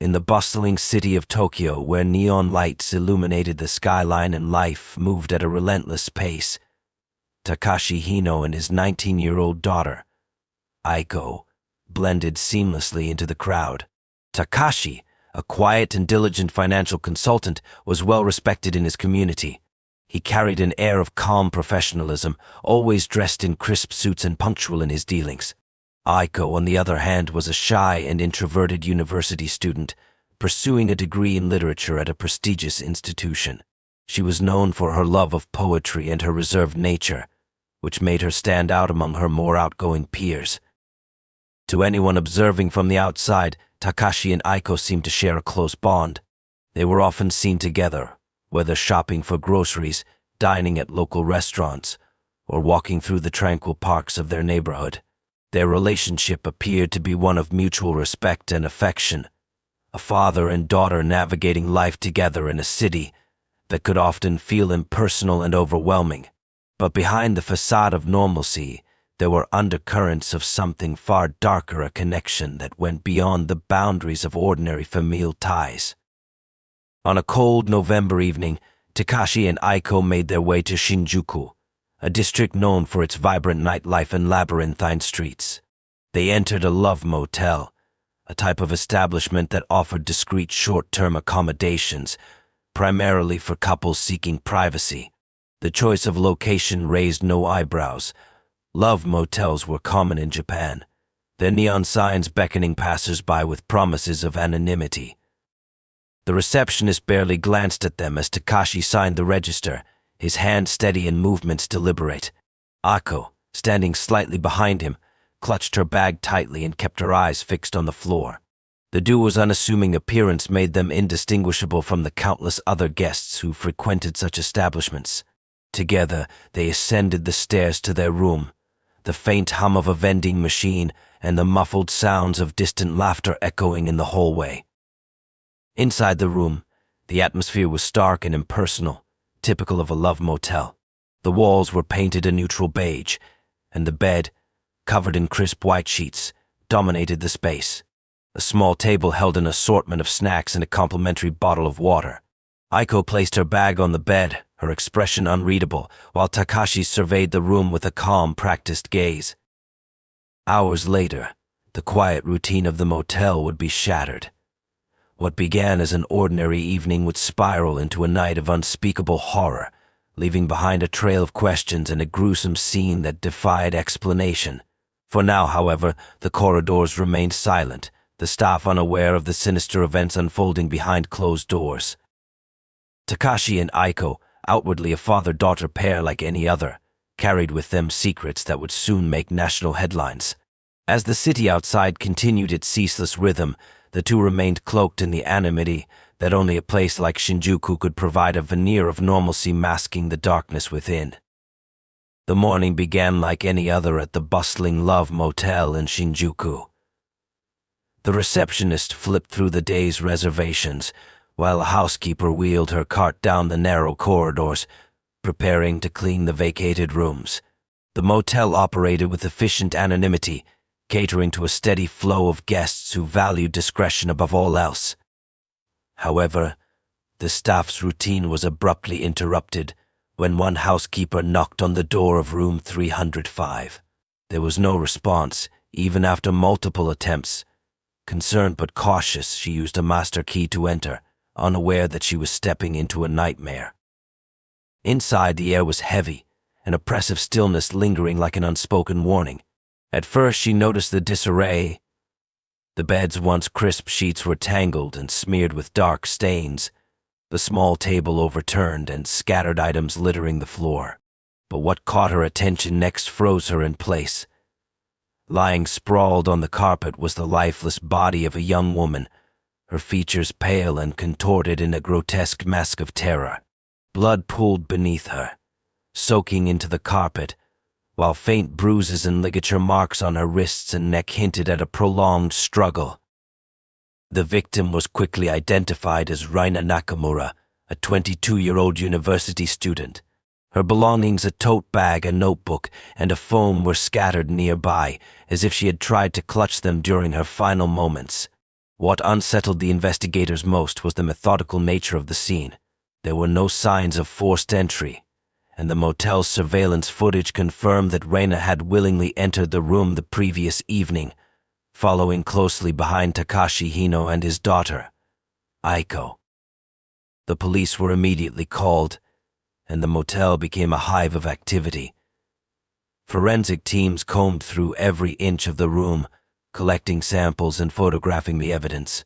In the bustling city of Tokyo, where neon lights illuminated the skyline and life moved at a relentless pace, Takashi Hino and his 19-year-old daughter, Aiko, blended seamlessly into the crowd. Takashi, a quiet and diligent financial consultant, was well respected in his community. He carried an air of calm professionalism, always dressed in crisp suits and punctual in his dealings. Aiko, on the other hand, was a shy and introverted university student, pursuing a degree in literature at a prestigious institution. She was known for her love of poetry and her reserved nature, which made her stand out among her more outgoing peers. To anyone observing from the outside, Takashi and Aiko seemed to share a close bond. They were often seen together, whether shopping for groceries, dining at local restaurants, or walking through the tranquil parks of their neighborhood. Their relationship appeared to be one of mutual respect and affection, a father and daughter navigating life together in a city that could often feel impersonal and overwhelming. But behind the facade of normalcy, there were undercurrents of something far darker, a connection that went beyond the boundaries of ordinary familial ties. On a cold November evening, Takashi and Aiko made their way to Shinjuku, a district known for its vibrant nightlife and labyrinthine streets. They entered a love motel, a type of establishment that offered discreet short-term accommodations, primarily for couples seeking privacy. The choice of location raised no eyebrows. Love motels were common in Japan, their neon signs beckoning passers-by with promises of anonymity. The receptionist barely glanced at them as Takashi signed the register, his hand steady and movements deliberate. Aiko, standing slightly behind him, clutched her bag tightly and kept her eyes fixed on the floor. The duo's unassuming appearance made them indistinguishable from the countless other guests who frequented such establishments. Together, they ascended the stairs to their room, the faint hum of a vending machine and the muffled sounds of distant laughter echoing in the hallway. Inside the room, the atmosphere was stark and impersonal, typical of a love motel. The walls were painted a neutral beige, and the bed, covered in crisp white sheets, dominated the space. A small table held an assortment of snacks and a complimentary bottle of water. Aiko placed her bag on the bed, her expression unreadable, while Takashi surveyed the room with a calm, practiced gaze. Hours later, the quiet routine of the motel would be shattered. What began as an ordinary evening would spiral into a night of unspeakable horror, leaving behind a trail of questions and a gruesome scene that defied explanation. For now, however, the corridors remained silent, the staff unaware of the sinister events unfolding behind closed doors. Takashi and Aiko, outwardly a father-daughter pair like any other, carried with them secrets that would soon make national headlines. As the city outside continued its ceaseless rhythm, the two remained cloaked in the anonymity that only a place like Shinjuku could provide, a veneer of normalcy masking the darkness within. The morning began like any other at the bustling Love Motel in Shinjuku. The receptionist flipped through the day's reservations, while a housekeeper wheeled her cart down the narrow corridors, preparing to clean the vacated rooms. The motel operated with efficient anonymity, catering to a steady flow of guests who valued discretion above all else. However, the staff's routine was abruptly interrupted when one housekeeper knocked on the door of room 305. There was no response, even after multiple attempts. Concerned but cautious, she used a master key to enter, unaware that she was stepping into a nightmare. Inside, the air was heavy, an oppressive stillness lingering like an unspoken warning. At first, she noticed the disarray. The bed's once crisp sheets were tangled and smeared with dark stains, the small table overturned and scattered items littering the floor. But what caught her attention next froze her in place. Lying sprawled on the carpet was the lifeless body of a young woman, her features pale and contorted in a grotesque mask of terror. Blood pooled beneath her, soaking into the carpet, while faint bruises and ligature marks on her wrists and neck hinted at a prolonged struggle. The victim was quickly identified as Raina Nakamura, a 22-year-old university student. Her belongings, a tote bag, a notebook, and a phone, were scattered nearby, as if she had tried to clutch them during her final moments. What unsettled the investigators most was the methodical nature of the scene. There were no signs of forced entry, and the motel's surveillance footage confirmed that Reina had willingly entered the room the previous evening, following closely behind Takashi Hino and his daughter, Aiko. The police were immediately called, and the motel became a hive of activity. Forensic teams combed through every inch of the room, collecting samples and photographing the evidence.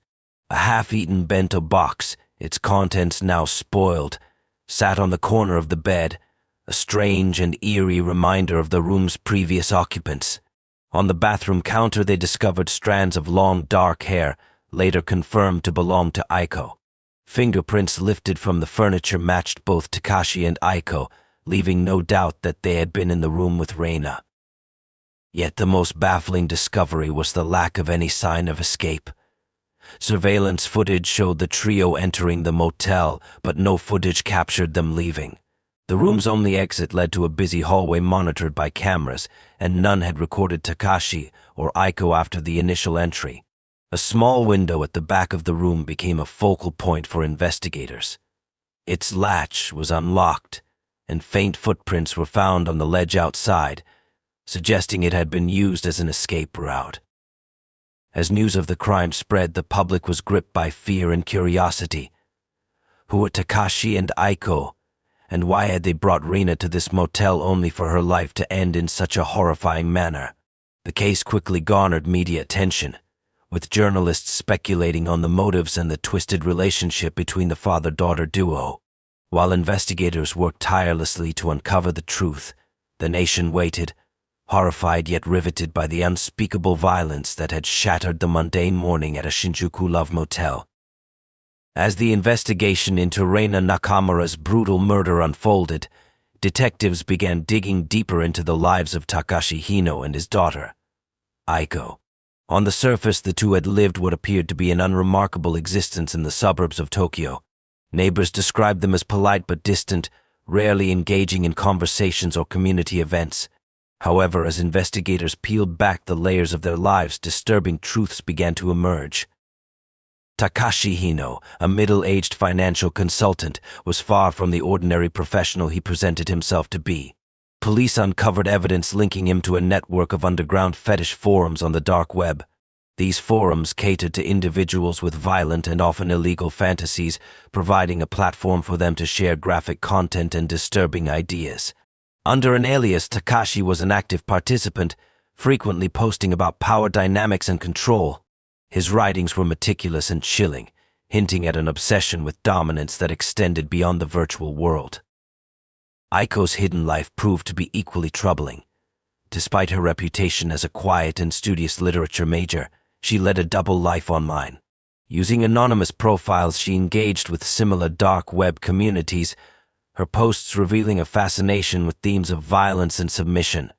A half-eaten bento box, its contents now spoiled, sat on the corner of the bed, a strange and eerie reminder of the room's previous occupants. On the bathroom counter they discovered strands of long dark hair, later confirmed to belong to Aiko. Fingerprints lifted from the furniture matched both Takashi and Aiko, leaving no doubt that they had been in the room with Reina. Yet the most baffling discovery was the lack of any sign of escape. Surveillance footage showed the trio entering the motel, but no footage captured them leaving. The room's only exit led to a busy hallway monitored by cameras, and none had recorded Takashi or Aiko after the initial entry. A small window at the back of the room became a focal point for investigators. Its latch was unlocked, and faint footprints were found on the ledge outside, suggesting it had been used as an escape route. As news of the crime spread, the public was gripped by fear and curiosity. Who were Takashi and Aiko, and why had they brought Reina to this motel only for her life to end in such a horrifying manner? The case quickly garnered media attention, with journalists speculating on the motives and the twisted relationship between the father-daughter duo. While investigators worked tirelessly to uncover the truth, the nation waited, horrified yet riveted by the unspeakable violence that had shattered the mundane morning at a Shinjuku love motel. As the investigation into Reina Nakamura's brutal murder unfolded, detectives began digging deeper into the lives of Takashi Hino and his daughter, Aiko. On the surface, the two had lived what appeared to be an unremarkable existence in the suburbs of Tokyo. Neighbors described them as polite but distant, rarely engaging in conversations or community events. However, as investigators peeled back the layers of their lives, disturbing truths began to emerge. Takashi Hino, a middle-aged financial consultant, was far from the ordinary professional he presented himself to be. Police uncovered evidence linking him to a network of underground fetish forums on the dark web. These forums catered to individuals with violent and often illegal fantasies, providing a platform for them to share graphic content and disturbing ideas. Under an alias, Takashi was an active participant, frequently posting about power dynamics and control. His writings were meticulous and chilling, hinting at an obsession with dominance that extended beyond the virtual world. Aiko's hidden life proved to be equally troubling. Despite her reputation as a quiet and studious literature major, she led a double life online. Using anonymous profiles, she engaged with similar dark web communities, her posts revealing a fascination with themes of violence and submission.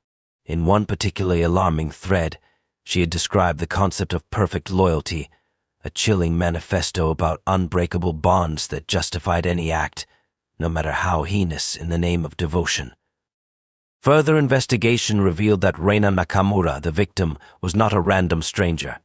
In one particularly alarming thread, she had described the concept of perfect loyalty, a chilling manifesto about unbreakable bonds that justified any act, no matter how heinous, in the name of devotion. Further investigation revealed that Reina Nakamura, the victim, was not a random stranger.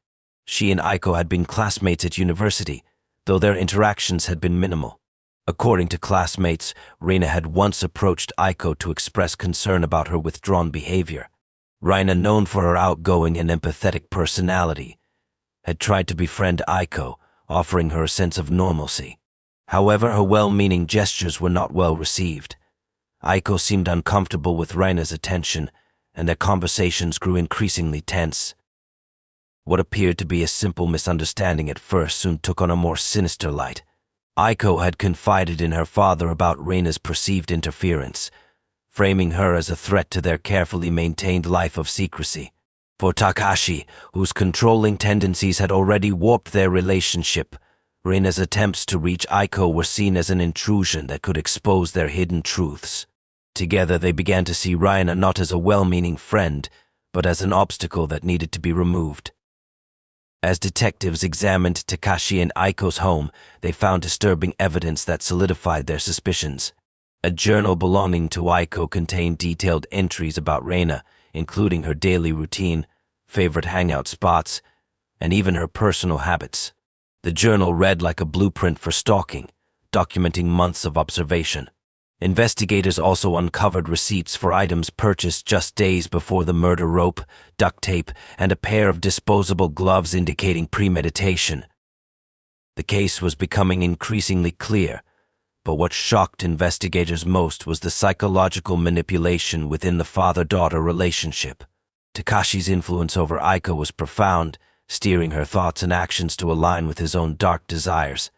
She and Aiko had been classmates at university, though their interactions had been minimal. According to classmates, Reina had once approached Aiko to express concern about her withdrawn behavior. Reina, known for her outgoing and empathetic personality, had tried to befriend Aiko, offering her a sense of normalcy. However, her well-meaning gestures were not well received. Aiko seemed uncomfortable with Reina's attention, and their conversations grew increasingly tense. What appeared to be a simple misunderstanding at first soon took on a more sinister light. Aiko had confided in her father about Reina's perceived interference, framing her as a threat to their carefully maintained life of secrecy. For Takashi, whose controlling tendencies had already warped their relationship, Reina's attempts to reach Aiko were seen as an intrusion that could expose their hidden truths. Together they began to see Reina not as a well-meaning friend, but as an obstacle that needed to be removed. As detectives examined Takashi and Aiko's home, they found disturbing evidence that solidified their suspicions. A journal belonging to Aiko contained detailed entries about Reina, including her daily routine, favorite hangout spots, and even her personal habits. The journal read like a blueprint for stalking, documenting months of observation. Investigators also uncovered receipts for items purchased just days before the murder: rope, duct tape, and a pair of disposable gloves indicating premeditation. The case was becoming increasingly clear, but what shocked investigators most was the psychological manipulation within the father-daughter relationship. Takashi's influence over Aiko was profound, steering her thoughts and actions to align with his own dark desires.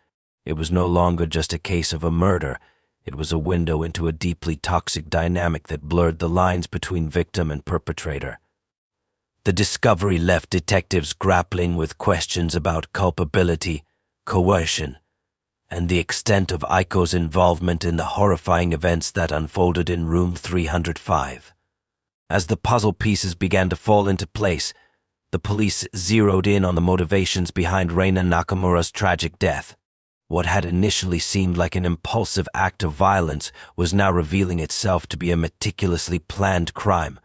It was no longer just a case of a murder. It was a window into a deeply toxic dynamic that blurred the lines between victim and perpetrator. The discovery left detectives grappling with questions about culpability, coercion, and the extent of Aiko's involvement in the horrifying events that unfolded in room 305. As the puzzle pieces began to fall into place, the police zeroed in on the motivations behind Reina Nakamura's tragic death. What had initially seemed like an impulsive act of violence was now revealing itself to be a meticulously planned crime,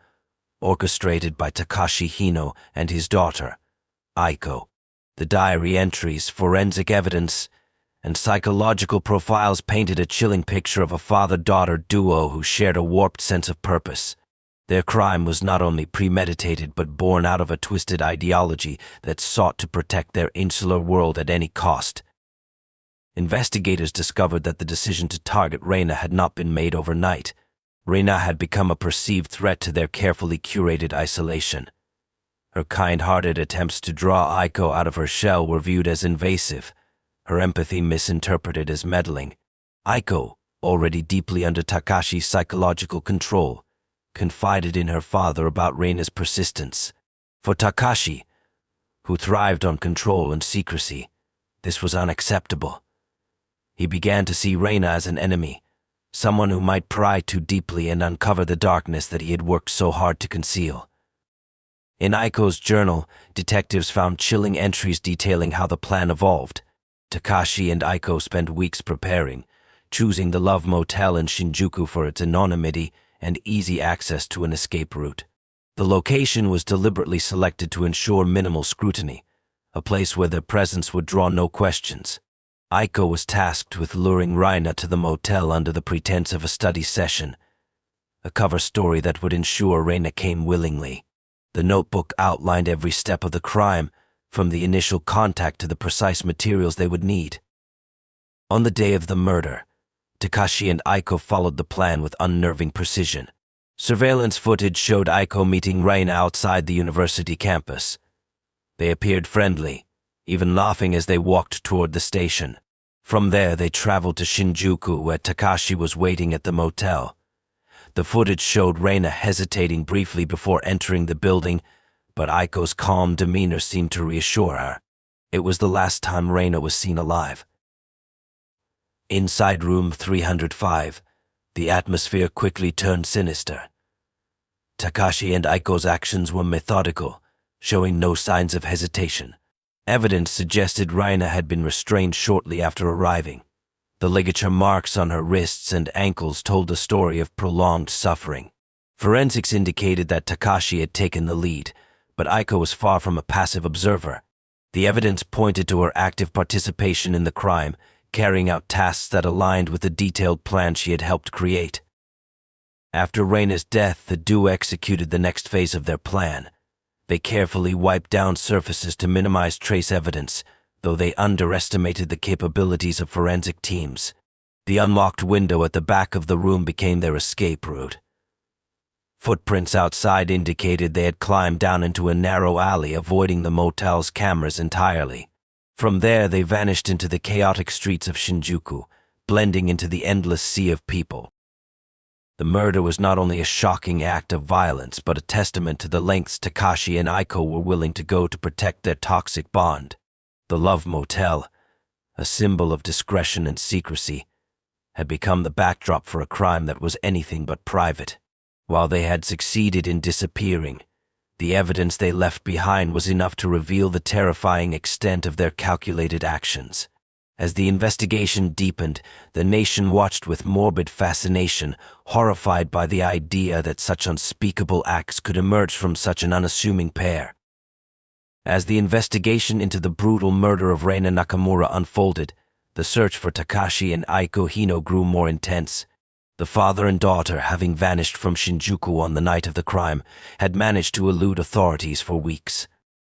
orchestrated by Takashi Hino and his daughter, Aiko. The diary entries, forensic evidence, and psychological profiles painted a chilling picture of a father-daughter duo who shared a warped sense of purpose. Their crime was not only premeditated but born out of a twisted ideology that sought to protect their insular world at any cost. Investigators discovered that the decision to target Reina had not been made overnight. Reina had become a perceived threat to their carefully curated isolation. Her kind-hearted attempts to draw Aiko out of her shell were viewed as invasive, her empathy misinterpreted as meddling. Aiko, already deeply under Takashi's psychological control, confided in her father about Reina's persistence. For Takashi, who thrived on control and secrecy, this was unacceptable. He began to see Reina as an enemy, someone who might pry too deeply and uncover the darkness that he had worked so hard to conceal. In Aiko's journal, detectives found chilling entries detailing how the plan evolved. Takashi and Aiko spent weeks preparing, choosing the Love Motel in Shinjuku for its anonymity and easy access to an escape route. The location was deliberately selected to ensure minimal scrutiny, a place where their presence would draw no questions. Aiko was tasked with luring Reina to the motel under the pretense of a study session, a cover story that would ensure Reina came willingly. The notebook outlined every step of the crime, from the initial contact to the precise materials they would need. On the day of the murder, Takashi and Aiko followed the plan with unnerving precision. Surveillance footage showed Aiko meeting Reina outside the university campus. They appeared friendly, even laughing as they walked toward the station. From there, they traveled to Shinjuku, where Takashi was waiting at the motel. The footage showed Reina hesitating briefly before entering the building, but Aiko's calm demeanor seemed to reassure her. It was the last time Reina was seen alive. Inside room 305, the atmosphere quickly turned sinister. Takashi and Aiko's actions were methodical, showing no signs of hesitation. Evidence suggested Reina had been restrained shortly after arriving. The ligature marks on her wrists and ankles told a story of prolonged suffering. Forensics indicated that Takashi had taken the lead, but Aiko was far from a passive observer. The evidence pointed to her active participation in the crime, carrying out tasks that aligned with the detailed plan she had helped create. After Reina's death, the duo executed the next phase of their plan. They carefully wiped down surfaces to minimize trace evidence, though they underestimated the capabilities of forensic teams. The unlocked window at the back of the room became their escape route. Footprints outside indicated they had climbed down into a narrow alley, avoiding the motel's cameras entirely. From there, they vanished into the chaotic streets of Shinjuku, blending into the endless sea of people. The murder was not only a shocking act of violence, but a testament to the lengths Takashi and Aiko were willing to go to protect their toxic bond. The Love Motel, a symbol of discretion and secrecy, had become the backdrop for a crime that was anything but private. While they had succeeded in disappearing, the evidence they left behind was enough to reveal the terrifying extent of their calculated actions. As the investigation deepened, the nation watched with morbid fascination, horrified by the idea that such unspeakable acts could emerge from such an unassuming pair. As the investigation into the brutal murder of Reina Nakamura unfolded, the search for Takashi and Aiko Hino grew more intense. The father and daughter, having vanished from Shinjuku on the night of the crime, had managed to elude authorities for weeks.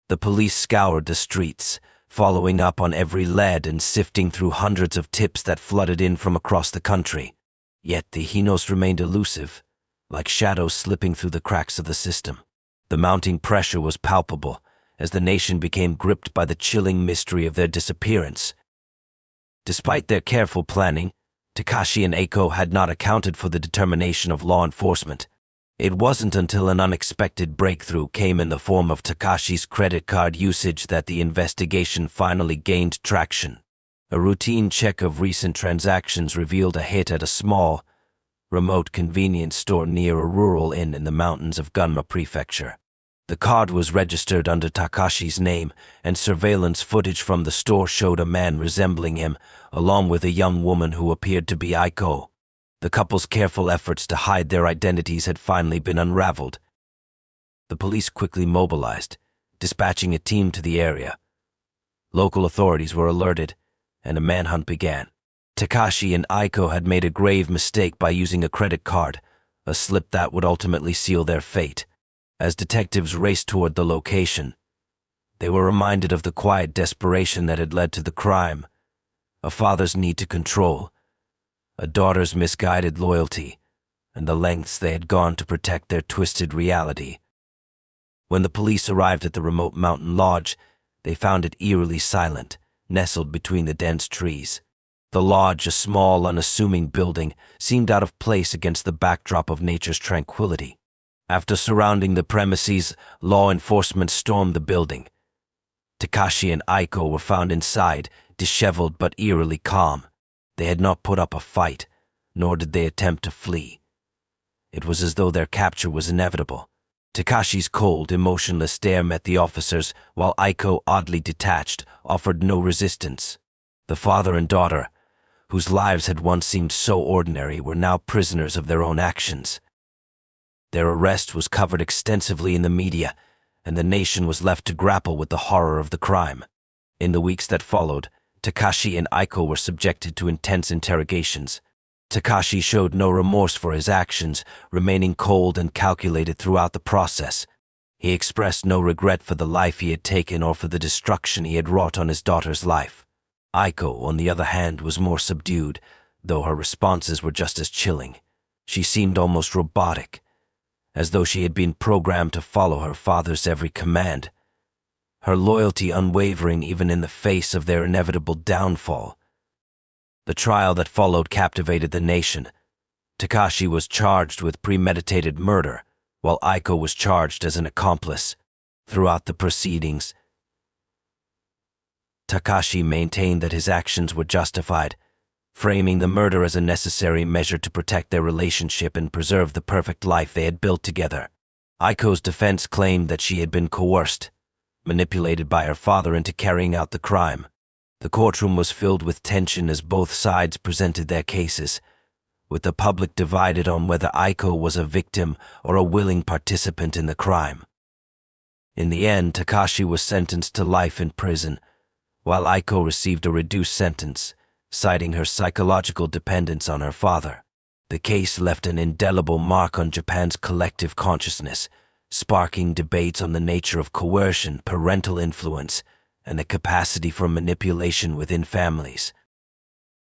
The police scoured the streets, following up on every lead and sifting through hundreds of tips that flooded in from across the country. Yet the Hinos remained elusive, like shadows slipping through the cracks of the system. The mounting pressure was palpable, as the nation became gripped by the chilling mystery of their disappearance. Despite their careful planning, Takashi and Aiko had not accounted for the determination of law enforcement. It wasn't until an unexpected breakthrough came in the form of Takashi's credit card usage that the investigation finally gained traction. A routine check of recent transactions revealed a hit at a small, remote convenience store near a rural inn in the mountains of Gunma Prefecture. The card was registered under Takashi's name, and surveillance footage from the store showed a man resembling him, along with a young woman who appeared to be Aiko. The couple's careful efforts to hide their identities had finally been unraveled. The police quickly mobilized, dispatching a team to the area. Local authorities were alerted, and a manhunt began. Takashi and Aiko had made a grave mistake by using a credit card, a slip that would ultimately seal their fate. As detectives raced toward the location, they were reminded of the quiet desperation that had led to the crime, a father's need to control, a daughter's misguided loyalty, and the lengths they had gone to protect their twisted reality. When the police arrived at the remote mountain lodge, they found it eerily silent, nestled between the dense trees. The lodge, a small, unassuming building, seemed out of place against the backdrop of nature's tranquility. After surrounding the premises, law enforcement stormed the building. Takashi and Aiko were found inside, disheveled but eerily calm. They had not put up a fight, nor did they attempt to flee. It was as though their capture was inevitable. Takashi's cold, emotionless stare met the officers, while Aiko, oddly detached, offered no resistance. The father and daughter, whose lives had once seemed so ordinary, were now prisoners of their own actions. Their arrest was covered extensively in the media, and the nation was left to grapple with the horror of the crime. In the weeks that followed, Takashi and Aiko were subjected to intense interrogations. Takashi showed no remorse for his actions, remaining cold and calculated throughout the process. He expressed no regret for the life he had taken or for the destruction he had wrought on his daughter's life. Aiko, on the other hand, was more subdued, though her responses were just as chilling. She seemed almost robotic, as though she had been programmed to follow her father's every command, her loyalty unwavering even in the face of their inevitable downfall. The trial that followed captivated the nation. Takashi was charged with premeditated murder, while Aiko was charged as an accomplice. Throughout the proceedings, Takashi maintained that his actions were justified, framing the murder as a necessary measure to protect their relationship and preserve the perfect life they had built together. Aiko's defense claimed that she had been coerced, manipulated by her father into carrying out the crime. The courtroom was filled with tension as both sides presented their cases, with the public divided on whether Aiko was a victim or a willing participant in the crime. In the end, Takashi was sentenced to life in prison, while Aiko received a reduced sentence, citing her psychological dependence on her father. The case left an indelible mark on Japan's collective consciousness, sparking debates on the nature of coercion, parental influence, and the capacity for manipulation within families.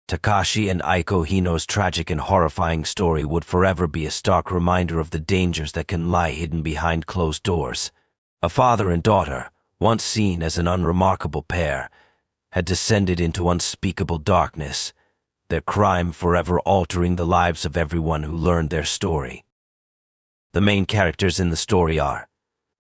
Takashi and Aiko Hino's tragic and horrifying story would forever be a stark reminder of the dangers that can lie hidden behind closed doors. A father and daughter, once seen as an unremarkable pair, had descended into unspeakable darkness, their crime forever altering the lives of everyone who learned their story. The main characters in the story are